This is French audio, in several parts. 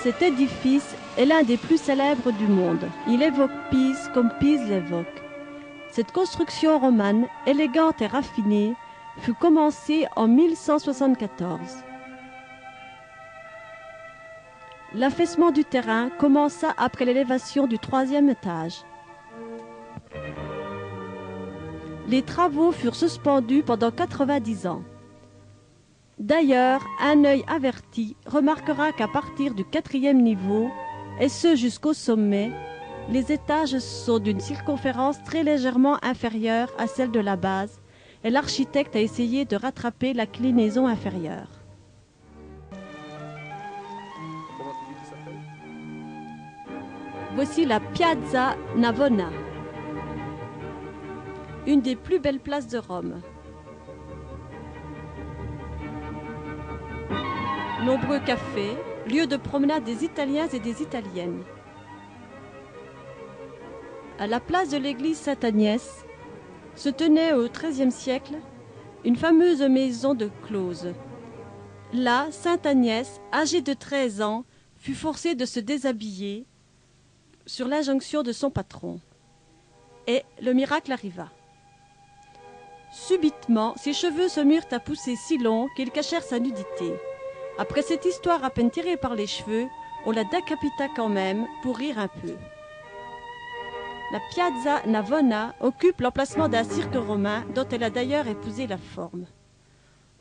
Cet édifice est l'un des plus célèbres du monde. Il évoque Pise comme Pise l'évoque. Cette construction romane, élégante et raffinée, fut commencée en 1174. L'affaissement du terrain commença après l'élévation du 3e étage. Les travaux furent suspendus pendant 90 ans. D'ailleurs, un œil averti remarquera qu'à partir du 4e niveau, et ce jusqu'au sommet, les étages sont d'une circonférence très légèrement inférieure à celle de la base, et l'architecte a essayé de rattraper l'inclinaison inférieure. Comment tu dis que ça s'appelle? Voici la Piazza Navona, une des plus belles places de Rome. Nombreux cafés, lieux de promenade des Italiens et des Italiennes. À la place de l'église Sainte-Agnès se tenait au XIIIe siècle une fameuse maison de close. Là, Sainte-Agnès, âgée de 13 ans, fut forcée de se déshabiller sur l'injonction de son patron. Et le miracle arriva. Subitement, ses cheveux se mirent à pousser si longs qu'ils cachèrent sa nudité. Après cette histoire à peine tirée par les cheveux, on la décapita quand même pour rire un peu. La Piazza Navona occupe l'emplacement d'un cirque romain dont elle a d'ailleurs épousé la forme.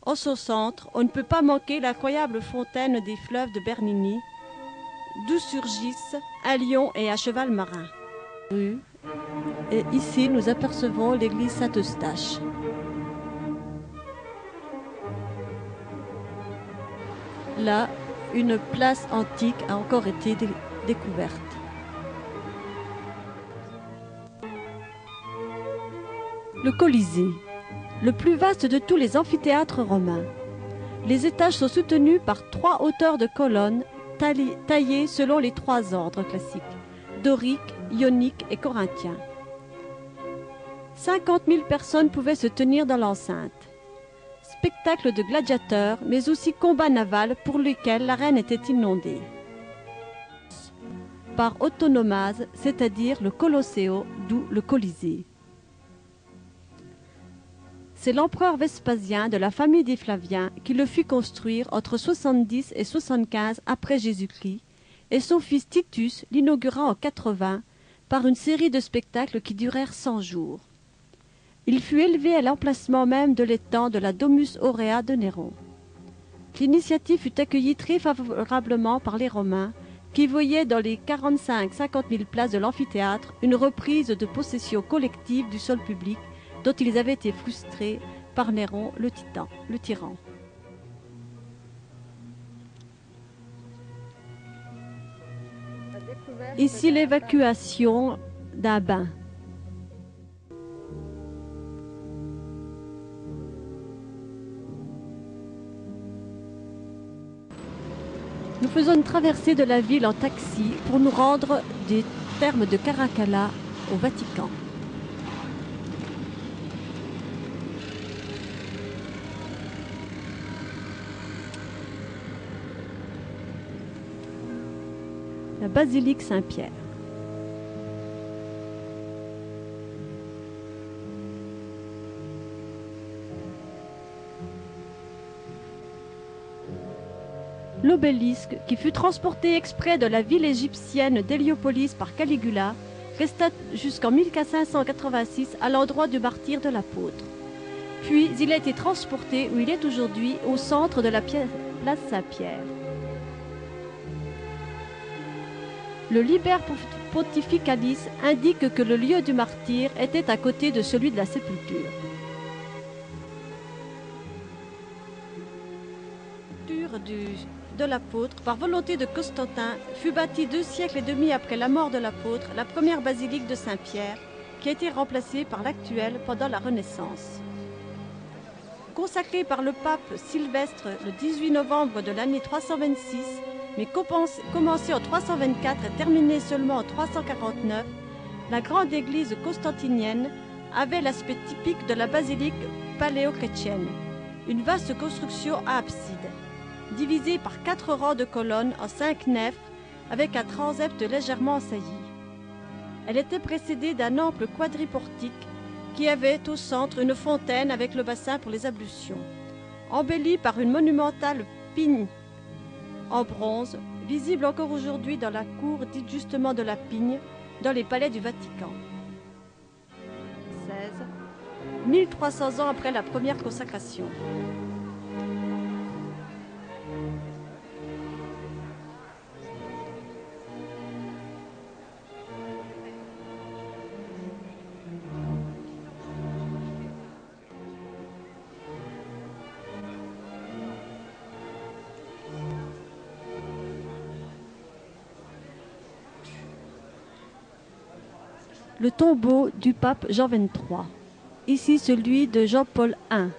En son centre, on ne peut pas manquer l'incroyable fontaine des fleuves de Bernini, d'où surgissent un lion et un cheval marin. Et ici, nous apercevons l'église Saint-Eustache. Là, une place antique a encore été découverte. Le Colisée, le plus vaste de tous les amphithéâtres romains. Les étages sont soutenus par 3 hauteurs de colonnes taillées selon les 3 ordres classiques, dorique, ionique et corinthien. 50 000 personnes pouvaient se tenir dans l'enceinte. Spectacle de gladiateurs, mais aussi combat naval pour lesquels l'arène était inondée. Par autonomase, c'est-à-dire le Colosseo, d'où le Colisée. C'est l'empereur Vespasien de la famille des Flaviens qui le fit construire entre 70 et 75 après Jésus-Christ, et son fils Titus l'inaugura en 80 par une série de spectacles qui durèrent 100 jours. Il fut élevé à l'emplacement même de l'étang de la Domus Aurea de Néron. L'initiative fut accueillie très favorablement par les Romains, qui voyaient dans les 45-50 000 places de l'amphithéâtre une reprise de possession collective du sol public dont ils avaient été frustrés par Néron le tyran. Ici l'évacuation d'un bain. Nous faisons une traversée de la ville en taxi pour nous rendre des thermes de Caracalla au Vatican. La basilique Saint-Pierre. L'obélisque, qui fut transporté exprès de la ville égyptienne d'Héliopolis par Caligula, resta jusqu'en 1586 à l'endroit du martyre de l'apôtre. Puis il a été transporté où il est aujourd'hui, au centre de la place Saint-Pierre. Le Liber Pontificalis indique que le lieu du martyre était à côté de celui de la sépulture. De l'apôtre, par volonté de Constantin, fut bâtie 2 siècles et demi après la mort de l'apôtre, la première basilique de Saint-Pierre, qui a été remplacée par l'actuelle pendant la Renaissance. Consacrée par le pape Sylvestre le 18 novembre de l'année 326, mais commencée en 324 et terminée seulement en 349, la grande église constantinienne avait l'aspect typique de la basilique paléochrétienne, une vaste construction à abside, divisée par 4 rangs de colonnes en 5 nefs avec un transept légèrement ensailli. Elle était précédée d'un ample quadriportique qui avait au centre une fontaine avec le bassin pour les ablutions, embellie par une monumentale pigne en bronze, visible encore aujourd'hui dans la cour dite justement de la Pigne, dans les palais du Vatican. 16. 1300 ans après la première consacration. Le tombeau du pape Jean XXIII. Ici celui de Jean-Paul I.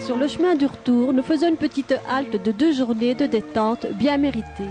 Sur le chemin du retour, nous faisons une petite halte de 2 journées de détente bien méritée.